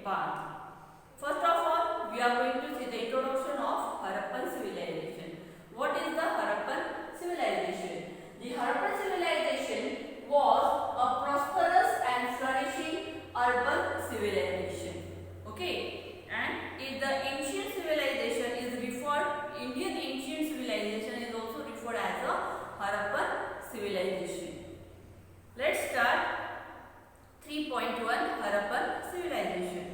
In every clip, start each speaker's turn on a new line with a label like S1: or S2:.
S1: part. First of all, we are going to see the introduction of Harappan civilization. What is the Harappan civilization? The Harappan civilization was a prosperous and flourishing urban civilization. Okay, and if the ancient civilization is referred, Indian ancient civilization is also referred as a Harappan civilization. Let's start 3.1 Harappan civilization.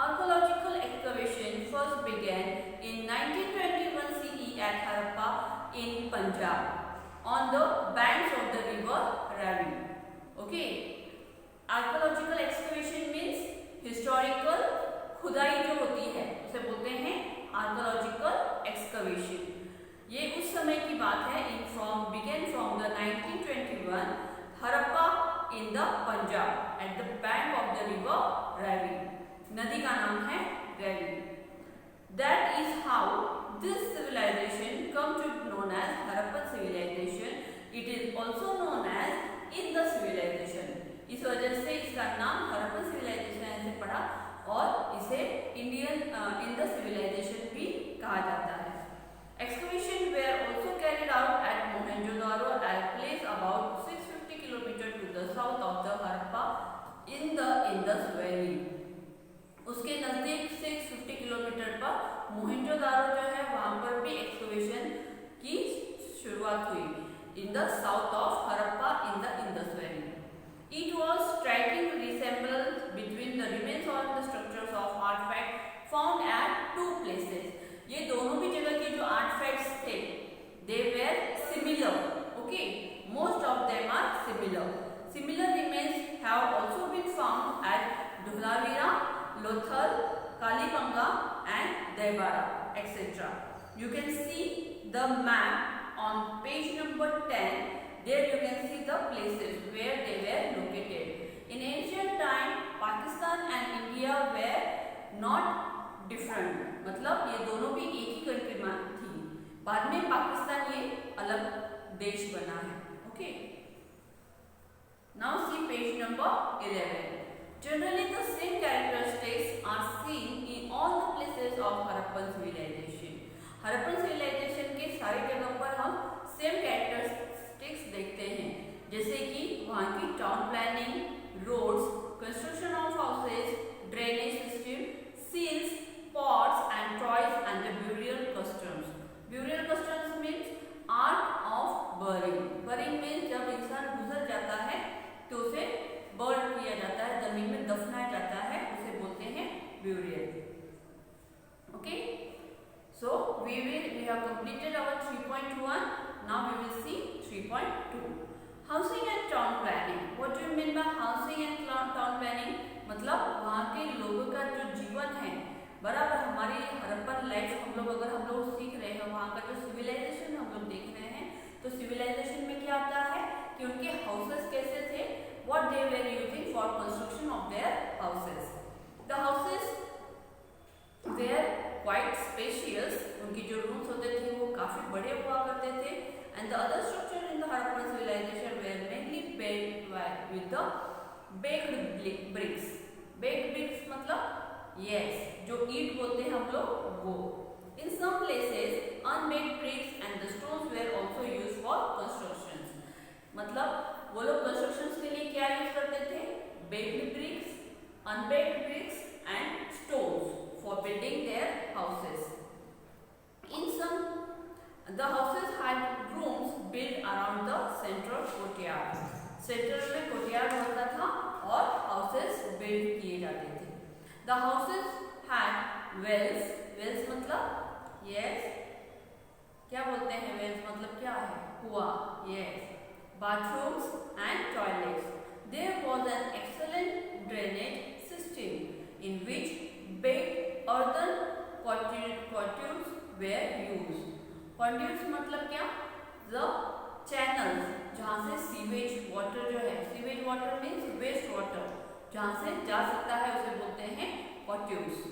S1: Archaeological excavation first began in 1921 CE at Harappa in Punjab on the banks of the river Ravi. Okay, archaeological excavation means historical खुदाई जो होती है उसे बोलते हैं archaeological excavation. ये उस समय की बात है. Began from the 1921 Harappa in the Punjab at the bank of the river Ravi. नदी का नाम है Ravi. That is how this civilisation come to known as Harappan civilisation. It is also known as in the civilisation. इस वजह से इसका नाम हरप्पन सिविलाइजेशन ऐसे पड़ा और इसे इंडियन इन द सिविलाइजेशन भी कहा जाता है. Excavation were also carried out at Mohenjo-daro, a place about 650 km to the south of the Harappa in the Indus Valley. उसके नजदीक 650 किलोमीटर पर मोहेंजो-दारो जो है वहां पर भी एक्सकवेशन की शुरुआत हुई. In the south of Harappa in the Indus Valley. It was striking resemblance between the remains of the structures of artifacts found at two places. ये दोनों भी जगह के जो आर्टिफैक्ट्स थे they were similar. Okay, most of them are similar. Similar remains have also been found at Dholavira, Lothal, Kalibanga and Daibara, etc. You can see the map on page number 10. There you can see the places where they were located. In ancient time, Pakistan and India were not different. मतलब ये दोनों भी एक ही country में थी. बाद में पाकिस्तान ये अलग देश बना है. Okay, now see page number 11. Generally the same characteristics are seen in all the places of Harappan civilization. Harappan civilization के सारी जगह पर हम सेम कैरेक्टरिस्टिक्स देखते हैं, जैसे कि वहाँ की town planning, roads, construction of houses, drainage system, seals, pots and toys and the burial customs. Burial customs means art of burying. Burying means जब इंसान गुजर जाता है तो उसे burn किया जाता है, जमीन में दफनाया जाता है, उसे बोलते हैं burial. Okay, so we have completed our 3.1. Now we will see 3.2. Housing and town planning. What do you mean by housing and town planning? मतलब वहाँ के लोगों का जो जीवन है, बराबर हमारी हरप्पन लाइफ हम लोग सीख रहे हैं. वहाँ का जो सिविलाइजेशन हम लोग देख रहे हैं, तो सिविलाइजेशन में क्या आता है कि उनके हाउसेस कैसे थे, what they were using for construction of their houses. The houses were quite spacious. उनकी जो रूम्स होते थे वो काफी बड़े हुआ करते थे. And the other structure in the Harappan civilization were mainly built with the baked bricks. Baked bricks मतलब yes, जो ईट बोलते हैं हम लोग वो. In some places unbaked bricks and the stones were also used for constructions. मतलब वो लोग constructions के लिए क्या यूज करते थे? Baked bricks, unbaked bricks and stones for building their houses. In some the houses had rooms built around the central courtyard. Centre में courtyard होता था और houses built किए जाते थे. The houses had wells. Wells मतलब yes, क्या बोलते हैं wells मतलब क्या है? कुआं. Yes. Bathrooms and toilets. There was an excellent drainage system in which baked earthen conduits were used. Conduits मतलब क्या? The channels जहाँ से सीवेज वाटर जो है, sewage water means waste water, जहाँ से जा सकता है उसे बोलते हैं conduits.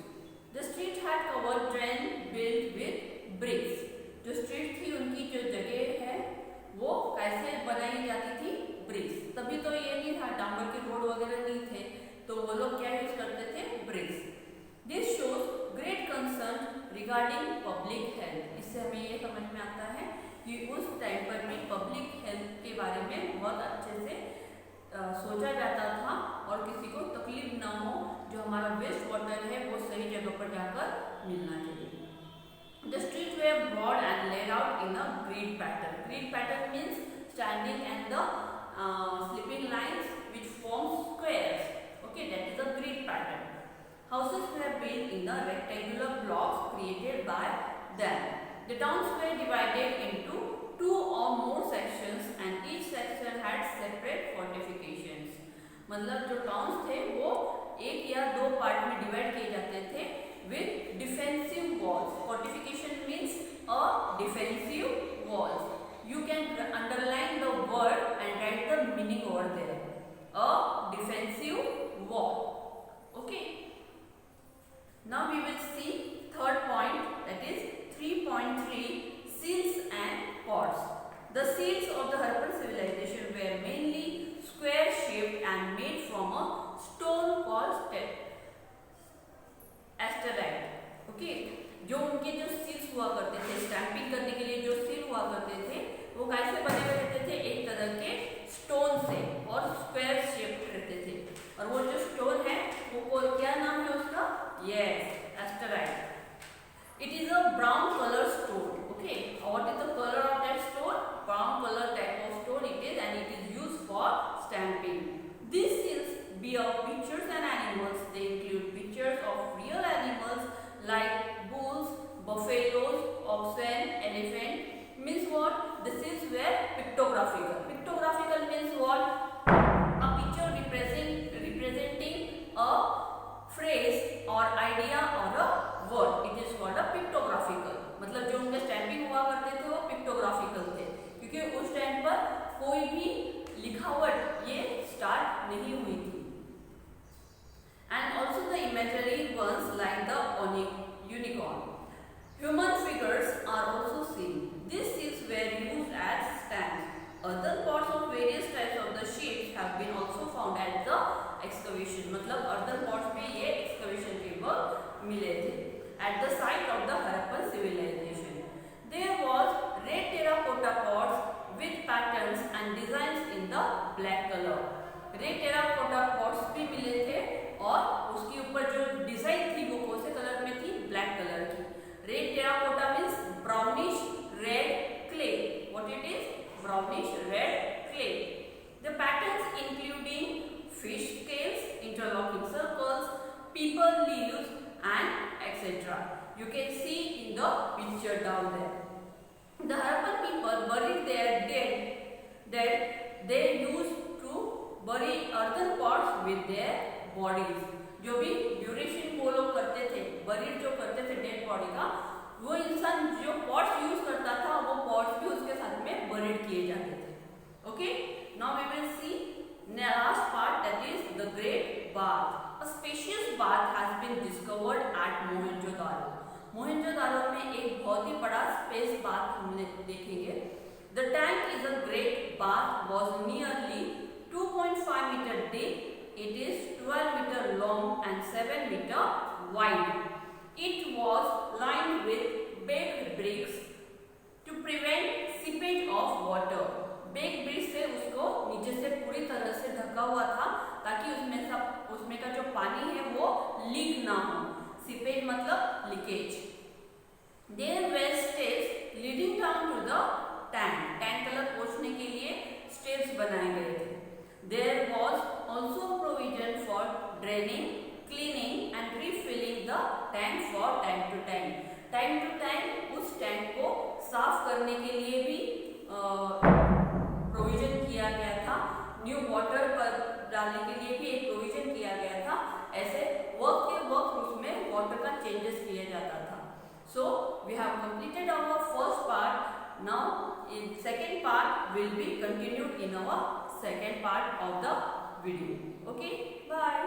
S1: The street had covered drain built with bricks. जो स्ट्रीट थी उनकी जो जगह है वो कैसे बनाई जाती थी? ब्रिक्स. तभी तो ये नहीं था, डांबर के रोड वगैरह नहीं थे, तो वो लोग क्या यूज करते थे? ब्रिक्स. सोचा जाता था और किसी को तकलीफ ना हो, जो हमारा वेस्ट वाटर है वो सही जगह पर जाकर मिलना चाहिए। The streets were broad and laid out in a grid pattern. Grid pattern means standing and the sleeping lines which form squares. Okay, that is a grid pattern. Houses were built in the rectangular blocks created by them. The towns were divided into 2 or more sections and each section had separate fortifications. मतलब जो towns थे वो एक या दो part में divide किए जाते थे with defensive walls. Fortification means a defensive walls. You can underline the word and write the meaning over there. A defensive wall. Okay. Now we will see third point, that is 3.3, seals and pots. The seals of the Harappan civilization were mainly square shaped and made from a stone called steatite. Okay, जो उनके जो seals हुआ करते थे, stamping करने के लिए जो सील हुआ करते थे वो कैसे बने हुए रहते थे, एक तरह के स्टोन से और स्क्वायर शेप रहते थे। और वो जो स्टोन है वो क्या नाम है उसका, yes, steatite. It is a brown colour stone. Okay, what is the colour of that stone, brown colour type of stone it is and it is used for stamping. These seals bear pictures and animals. They include pictures of real animals like bulls, buffaloes, oxen, elephant. Means what? The seals were pictographical. Pictographical means what? A picture representing a phrase or idea or a word. It is called a pictographical. मतलब जो उनके stamping हुआ करते थे वो pictographical थे, क्योंकि उस टाइम पर कोई भी लिखावट ये स्टार्ट नहीं हुई थी। And also the imaginary ones like the unicorn. Human figures are also seen. These seals were used as stamps. Other parts of various types of the shapes have been also found at the excavation. मतलब other parts में ये excavation के वक्त मिले थे at the site of the Harappan civilization. There was red terracotta pots with patterns and designs in the black color. Red terracotta pots भी मिले थे और उसके ऊपर जो डिजाइन थी वो कौन से कलर में थी, ब्लैक कलर की। Red terracotta means brownish red clay. What it is, brownish red clay. The patterns including fish scales, interlocking circles, people leaves and etcetera. You can see in the picture down there. The Harappan people buried their dead. They used to bury earthen pots with their bodies. जो भी duration वो लोग करते थे, buried जो करते थे dead body का, वो इंसान जो पॉट्स यूज करता था वो पॉट्स भी उसके साथ में बरीड किए जाते थे। Okay, now we will see last part, that is the great bath. A spacious bath has been discovered at Mohenjo-daro. Mohenjodaro में एक बहुत ही बड़ा स्पेस बाथ हमने देखेंगे। The tank is a great bath, was nearly 2.5 meter deep. It is 12 meter long and 7 meter wide. It was lined with baked bricks to prevent seepage of water. Baked bricks से उसको नीचे से पूरी तरह से ढका हुआ था ताकि उसमें का जो पानी है वो लीक ना हो। सीपेज मतलब leakage. There were steps leading down to the tank. Tank तक पहुंचने के लिए स्टेप्स बनाए गए थे। There was also provision for draining, cleaning and refilling the tank for time to time. Time to time उस टैंक को साफ करने के लिए भी प्रोविजन किया गया था। न्यू वाटर पर डालने के लिए भी एक प्रोविजन किया गया था। ऐसे वक्त के वक्त उसमें वाटर का चेंजेस किया जाता था। So we have completed our first part. Now in second part will be continued in our second part of the video. Okay, bye.